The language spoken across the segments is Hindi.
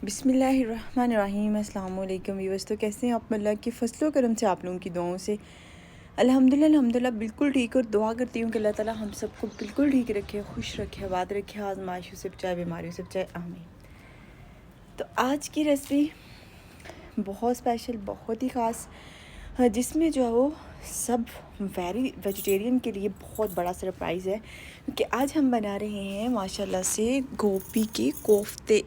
बिस्मिल्लाहिर्रहमानिर्रहीम। अस्सलाम वालेकुम व्यूअर्स। तो कैसे हैं आप? अल्लाह की फजलो करम से आप लोगों की दुआओं से अल्हम्दुलिल्लाह बिल्कुल ठीक। और दुआ करती हूँ कि अल्लाह ताला हम सबको बिल्कुल ठीक रखे, खुश रखे, आबाद रखे, आजमाइशों से बचाए, बीमारियों से बचाए, आमीन। तो आज की रेसिपी बहुत स्पेशल, बहुत ही ख़ास, जिसमें जो है वो सब वेजिटेरियन के लिए बहुत बड़ा सरप्राइज़ है, क्योंकि आज हम बना रहे हैं माशाल्लाह से गोभी के कोफ्ते।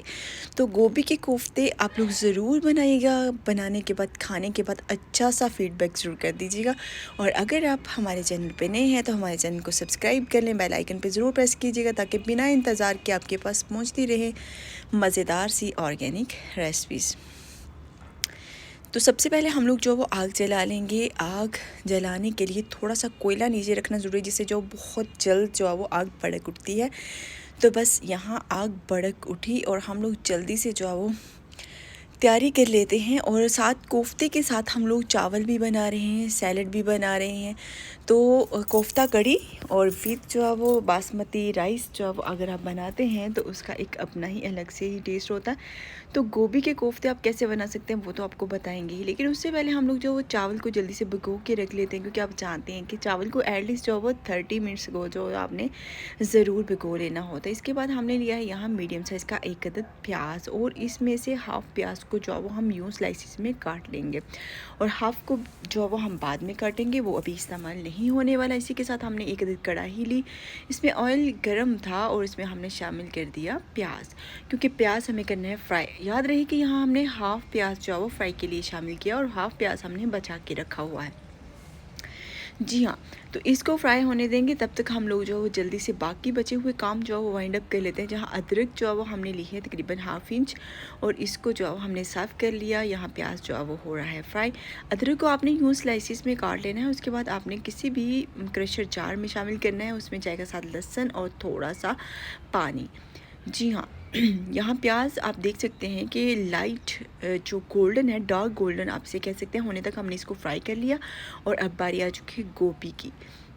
तो गोभी के कोफ्ते आप लोग ज़रूर बनाइएगा। बनाने के बाद, खाने के बाद अच्छा सा फीडबैक ज़रूर कर दीजिएगा। और अगर आप हमारे चैनल पे नए हैं तो हमारे चैनल को सब्सक्राइब कर लें, बेल आइकन पे ज़रूर प्रेस कीजिएगा, ताकि बिना इंतज़ार के आपके पास पहुंचती रहे मज़ेदार सी ऑर्गेनिक रेसिपीज़। तो सबसे पहले हम लोग जो वो आग जला लेंगे। आग जलाने के लिए थोड़ा सा कोयला नीचे रखना ज़रूरी है, जिससे जो बहुत जल्द जो है वो आग भड़क उठती है। तो बस यहाँ आग भड़क उठी और हम लोग जल्दी से जो है वो तैयारी कर लेते हैं। और साथ कोफ्ते के साथ हम लोग चावल भी बना रहे हैं, सैलड भी बना रहे हैं। तो कोफ्ता कड़ी और विथ जो है वो बासमती राइस जो है वो अगर आप बनाते हैं तो उसका एक अपना ही अलग से ही टेस्ट होता है। तो गोभी के कोफ्ते आप कैसे बना सकते हैं वो तो आपको बताएंगे ही, लेकिन उससे पहले हम लोग जो वो चावल को जल्दी से भिगो के रख लेते हैं, क्योंकि आप जानते हैं कि चावल को एटलीस्ट जो वो 30 मिनट्स को जो आपने ज़रूर भिगो लेना होता है। इसके बाद हमने लिया है यहाँ मीडियम साइज़ का एक अदद प्याज, और इसमें से हाफ़ प्याज को जो है वो हम यूँ स्लाइसिस में काट लेंगे, और हाफ़ को जो है वो हम बाद में काटेंगे, वो अभी इस्तेमाल नहीं होने वाला। इसी के साथ हमने एक अदद कढ़ाई ली, इसमें ऑयल गर्म था और इसमें हमने शामिल कर दिया प्याज, क्योंकि प्याज हमें करना है फ्राई। याद रहे कि यहाँ हमने हाफ़ प्याज जो है वो फ्राई के लिए शामिल किया और हाफ़ प्याज हमने बचा के रखा हुआ है। जी हाँ, तो इसको फ्राई होने देंगे। तब तक हम लोग जो है वो जल्दी से बाकी बचे हुए काम जो है वो वाइंड अप कर लेते हैं। जहाँ अदरक जो है वो हमने ली है तकरीबन हाफ़ इंच, और इसको जो है वो हमने साफ़ कर लिया। यहाँ प्याज जो है वो हो रहा है फ्राई। अदरक को आपने यूँ स्लाइसिस में काट लेना है। उसके बाद आपने किसी भी क्रशर जार में शामिल करना है। उसमें जाएगा साथ लहसुन और थोड़ा सा पानी। जी हाँ, यहाँ प्याज आप देख सकते हैं कि लाइट जो गोल्डन है, डार्क गोल्डन आप इसे कह सकते हैं, होने तक हमने इसको फ्राई कर लिया। और अब बारी आ चुकी है गोभी की।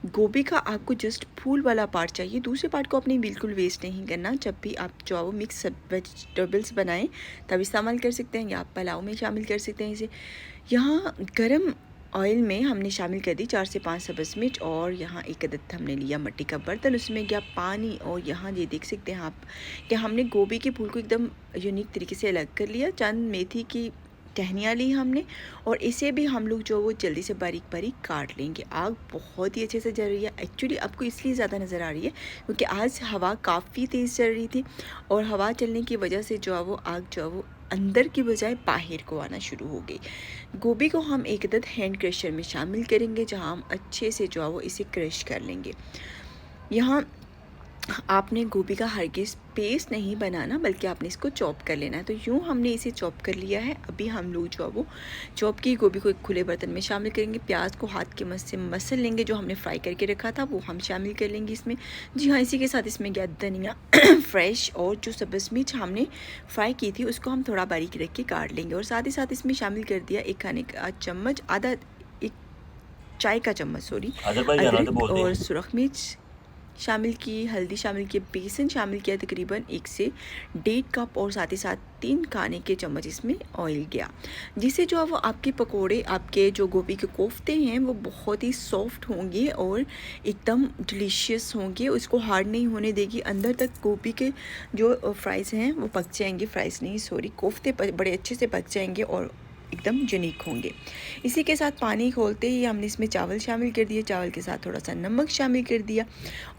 गोभी का आपको जस्ट फूल वाला पार्ट चाहिए, दूसरे पार्ट को अपने बिल्कुल वेस्ट नहीं करना। जब भी आप जो है वो मिक्स वेजिटेबल्स बनाएं तब इस्तेमाल कर सकते हैं, या आप पुलाव में शामिल कर सकते हैं इसे। यहाँ गरम ऑयल में हमने शामिल कर दी 4 से 5 सब्ज़ मिर्च, और यहाँ एक अदद हमने लिया मिट्टी का बर्तन, उसमें गया पानी। और यहाँ ये देख सकते हैं आप कि हमने गोभी के फूल को एकदम यूनिक तरीके से अलग कर लिया। चंद मेथी की टहनियाँ ली हमने, और इसे भी हम लोग जो वो जल्दी से बारीक बारीक काट लेंगे। आग बहुत ही अच्छे से जल रही है। एक्चुअली आपको इसलिए ज़्यादा नज़र आ रही है क्योंकि आज हवा काफ़ी तेज़ चल रही थी, और हवा चलने की वजह से जो है वो आग जो है वो अंदर की बजाय बाहर को आना शुरू हो गई। गोभी को हम एक अदद हैंड क्रशर में शामिल करेंगे, जहाँ हम अच्छे से जो है वो इसे क्रश कर लेंगे। यहाँ आपने गोभी का हरगिज़ पेस्ट नहीं बनाना, बल्कि आपने इसको चॉप कर लेना है। तो यूँ हमने इसे चॉप कर लिया है। अभी हम लोग जो है वो चॉप की गोभी को एक खुले बर्तन में शामिल करेंगे। प्याज को हाथ के मस से मसल लेंगे, जो हमने फ्राई करके रखा था वो हम शामिल कर लेंगे इसमें। जी हाँ, इसी के साथ इसमें गया धनिया फ्रेश, और जो सब्ज़ मिर्च हमने फ्राई की थी उसको हम थोड़ा बारीक रख के काट लेंगे। और साथ ही साथ इसमें शामिल कर दिया एक खाने का चम्मच, आधा एक चाय का चम्मच सॉरी अदरक, और सुरख मिर्च शामिल की, हल्दी शामिल की, बेसन शामिल किया तकरीबन 1 से 1.5 कप, और साथ ही साथ 3 खाने के चम्मच इसमें ऑयल गया, जिससे जो है वो आपके पकोड़े, आपके जो गोभी के कोफ्ते हैं वो बहुत ही सॉफ्ट होंगे और एकदम डिलीशियस होंगे। उसको हार्ड नहीं होने देगी, अंदर तक गोभी के जो फ्राइज़ हैं वो पक जाएंगे, फ्राइज़ नहीं सॉरी, कोफ्ते बड़े अच्छे से पक जाएंगे और एकदम यूनिक होंगे। इसी के साथ पानी खोलते ही हमने इसमें चावल शामिल कर दिए, चावल के साथ थोड़ा सा नमक शामिल कर दिया।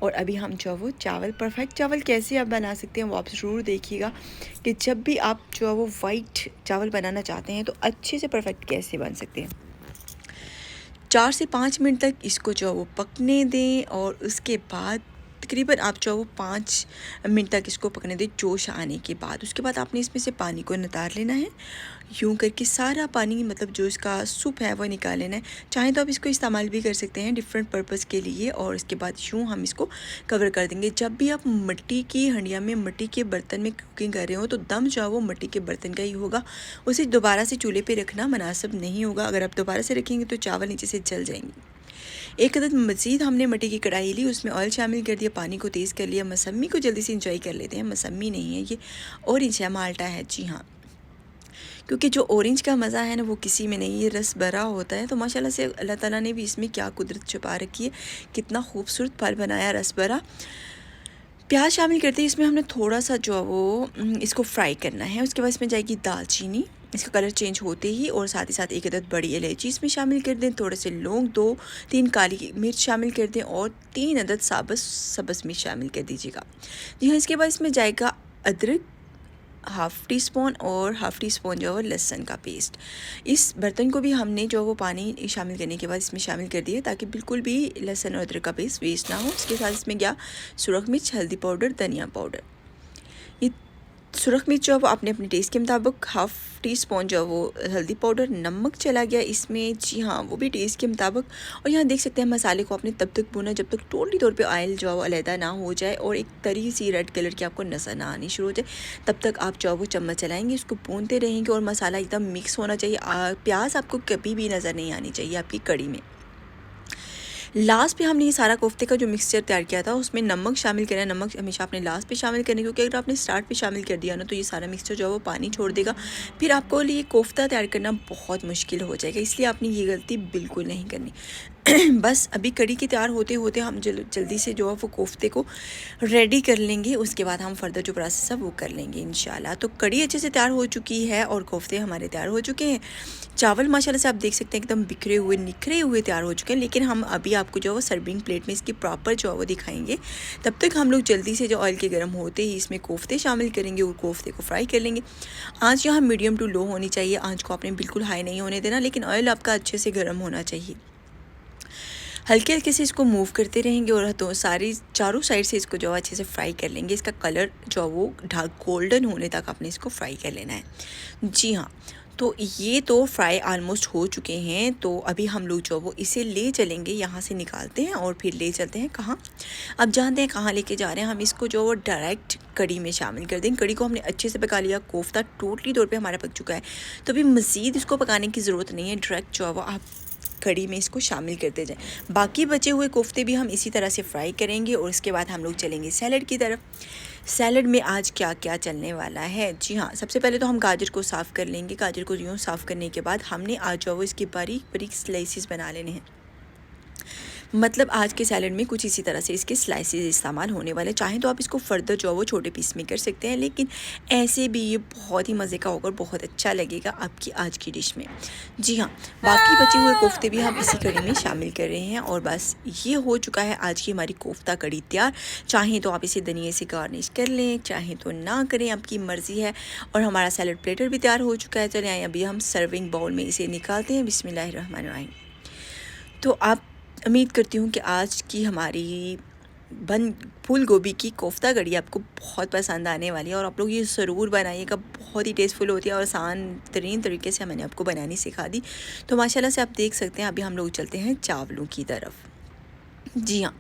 और अभी हम जो वो चावल, परफेक्ट चावल कैसे आप बना सकते हैं वो आप ज़रूर देखिएगा, कि जब भी आप जो है वो वाइट चावल बनाना चाहते हैं तो अच्छे से परफेक्ट कैसे बन सकते हैं। 4 से 5 मिनट तक इसको जो है वो पकने दें, और उसके बाद तकरीबन आप जो वो 5 मिनट तक इसको पकने दें जोश आने के बाद। उसके बाद आपने इसमें से पानी को नितार लेना है, यूँ करके सारा पानी, मतलब जो इसका सूप है वो निकाल लेना है। चाहें तो आप इसको इस्तेमाल भी कर सकते हैं डिफरेंट पर्पज़ के लिए। और इसके बाद यूँ हम इसको कवर कर देंगे। जब भी आप मिट्टी की हंडिया में, मिट्टी के बर्तन में कुकिंग कर रहे हो तो दम जो है वो मिट्टी के बर्तन का ही होगा, उसे दोबारा से चूल्हे पर रखना मुनासिब नहीं होगा। अगर आप दोबारा से रखेंगे तो चावल नीचे से जल जाएंगे। एक अदद मज़ीद हमने मिट्टी की कढ़ाई ली, उसमें ऑयल शामिल कर दिया, पानी को तेज़ कर लिया। मौसमी को जल्दी से इंजॉय कर लेते हैं, मौसमी नहीं है ये, ऑरेंज है, माल्टा है। जी हाँ, क्योंकि जो ऑरेंज का मज़ा है ना वो किसी में नहीं, ये रस भरा होता है। तो माशाल्लाह से अल्लाह ताला ने भी इसमें क्या कुदरत छुपा रखी है, कितना खूबसूरत फल बनाया रस भरा। प्याज शामिल करते हैं इसमें, हमने थोड़ा सा जो है वो इसको फ्राई करना है। उसके बाद इसमें जाएगी दालचीनी, इसका कलर चेंज होते ही, और साथ ही साथ एक अदद बड़ी इलायची इसमें शामिल कर दें, थोड़े से लौंग, 2-3 काली मिर्च शामिल कर दें और 3 अदद सब्ज़ मिर्च शामिल कर दीजिएगा। जी हाँ, इसके बाद इसमें जाएगा अदरक हाफ़ टी स्पून और हाफ़ टी स्पून जो है लहसुन का पेस्ट। इस बर्तन को भी हमने जो वो पानी शामिल करने के बाद इसमें शामिल कर दिया ताकि बिल्कुल भी लहसुन और अदरक का पेस्ट वेस्ट ना हो। इसके साथ इसमें गया सुरख मिर्च, हल्दी पाउडर, धनिया पाउडर। ये सुरख मिर्च जो है वो अपने अपने टेस्ट के मुताबिक, हाफ़ टी स्पून जो है वो हल्दी पाउडर, नमक चला गया इसमें, जी हाँ वो भी टेस्ट के मुताबिक। और यहाँ देख सकते हैं मसाले को आपने तब तक भूना जब तक टोटली तौर पे ऑयल जो है वो अलहदा ना हो जाए और एक तरी सी रेड कलर की आपको नज़र ना आनी शुरू हो जाए। तब तक आप जो है वो चम्मच चलाएँगे, इसको भूनते रहेंगे और मसाला एकदम मिक्स होना चाहिए। प्याज आपको कभी भी नज़र नहीं आनी चाहिए आपकी कड़ी में। लास्ट पे हमने ये सारा कोफ्ते का जो मिक्सचर तैयार किया था उसमें नमक शामिल करना है। नमक हमेशा आपने लास्ट पे शामिल करना है, क्योंकि अगर आपने स्टार्ट पे शामिल कर दिया ना तो ये सारा मिक्सचर जो है वो पानी छोड़ देगा, फिर आपको लिए कोफ्ता तैयार करना बहुत मुश्किल हो जाएगा। इसलिए आपने ये गलती बिल्कुल नहीं करनी। बस अभी कड़ी के तैयार होते होते हम जल्दी से जो है वो कोफ्ते को रेडी कर लेंगे, उसके बाद हम फर्दर जो प्रोसेस है वो कर लेंगे इंशाल्लाह। तो कड़ी अच्छे से तैयार हो चुकी है और कोफ्ते हमारे तैयार हो चुके हैं। चावल माशाल्लाह से आप देख सकते हैं एकदम बिखरे हुए निखरे हुए तैयार हो चुके हैं, लेकिन हम अभी आपको जो है वो सर्विंग प्लेट में इसकी प्रॉपर जो है वो दिखाएंगे। तब तक हम लोग जल्दी से जो ऑयल के गर्म होते ही इसमें कोफ्ते शामिल करेंगे और कोफ्ते को फ्राई कर लेंगे। आँच यहाँ मीडियम टू लो होनी चाहिए, आँच को आपने बिल्कुल हाई नहीं होने देना, लेकिन ऑयल आपका अच्छे से गर्म होना चाहिए। हल्के हल्के से इसको मूव करते रहेंगे और तो सारी चारों साइड से इसको जो है अच्छे से फ्राई कर लेंगे। इसका कलर जो वो गोल्डन होने तक आपने इसको फ्राई कर लेना है। जी हाँ, तो ये तो फ्राई ऑलमोस्ट हो चुके हैं। तो अभी हम लोग जो वो इसे ले चलेंगे, यहाँ से निकालते हैं और फिर ले चलते हैं कहाँ, अब जानते हैं कहाँ लेके जा रहे हैं। हम इसको जो वो डायरेक्ट कड़ी में शामिल कर दें। कड़ी को हमने अच्छे से पका लिया, कोफ्ता टोटली तौर पे हमारा पक चुका है, तो अभी मज़ीद इसको पकाने की ज़रूरत नहीं है। डायरेक्ट जो है वो आप कड़ी में इसको शामिल करते जाएं। बाकी बचे हुए कोफ्ते भी हम इसी तरह से फ्राई करेंगे और उसके बाद हम लोग चलेंगे सैलड की तरफ। सैलड में आज क्या क्या चलने वाला है, जी हाँ, सबसे पहले तो हम गाजर को साफ़ कर लेंगे। गाजर को यूँ साफ़ करने के बाद हमने आज जो वो इसकी बारीक बारीक स्लाइसिस बना लेने हैं। मतलब आज के सैलड में कुछ इसी तरह से इसके स्लाइसेस इस्तेमाल होने वाले। चाहें तो आप इसको फर्दर जो है वो छोटे पीस में कर सकते हैं, लेकिन ऐसे भी ये बहुत ही मज़े का होगा, बहुत अच्छा लगेगा आपकी आज की डिश में। जी हाँ, बाकी बचे हुए कोफ्ते भी हम इसी कड़ी में शामिल कर रहे हैं और बस ये हो चुका है आज की हमारी कोफ्ता कड़ी तैयार। चाहें तो आप इसे धनिया से गार्निश कर लें, चाहें तो ना करें, आपकी मर्ज़ी है। और हमारा सैलड प्लेटर भी तैयार हो चुका है। चलें आए अभी हम सर्विंग बाउल में इसे निकालते हैं। बिस्मिल्लाहिर्रहमानिर्रहीम। तो आप उम्मीद करती हूँ कि आज की हमारी फूल गोभी की कोफ्ता कड़ी आपको बहुत पसंद आने वाली है और आप लोग ये ज़रूर बनाइएगा, बहुत ही टेस्टफुल होती है और आसान तरीन तरीके से मैंने आपको बनानी सिखा दी। तो माशाल्लाह से आप देख सकते हैं। अभी हम लोग चलते हैं चावलों की तरफ। जी हाँ,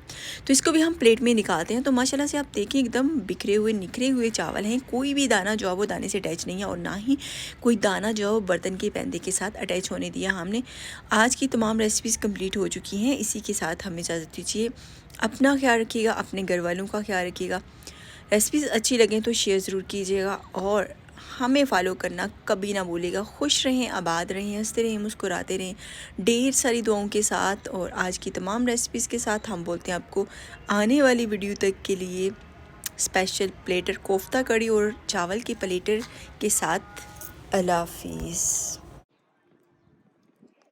तो इसको भी हम प्लेट में निकालते हैं। तो माशाल्लाह से आप देखिए एकदम बिखरे हुए निखरे हुए चावल हैं, कोई भी दाना जो है वो दाने से अटैच नहीं है और ना ही कोई दाना जो है वो बर्तन के पैंदे के साथ अटैच होने दिया हमने। आज की तमाम रेसिपीज़ कंप्लीट हो चुकी हैं। इसी के साथ हमें इजाज़त दीजिए। अपना ख्याल रखिएगा, अपने घर वालों का ख्याल रखिएगा। रेसिपीज़ अच्छी लगें तो शेयर ज़रूर कीजिएगा और हमें फॉलो करना कभी ना भूलिएगा। खुश रहें, आबाद रहें, हंसते रहें, मुस्कुराते रहें, ढेर सारी दुआओं के साथ और आज की तमाम रेसिपीज़ के साथ। हम बोलते हैं आपको आने वाली वीडियो तक के लिए स्पेशल प्लेटर कोफ्ता कड़ी और चावल के प्लेटर के साथ अल्लाह हाफिज़।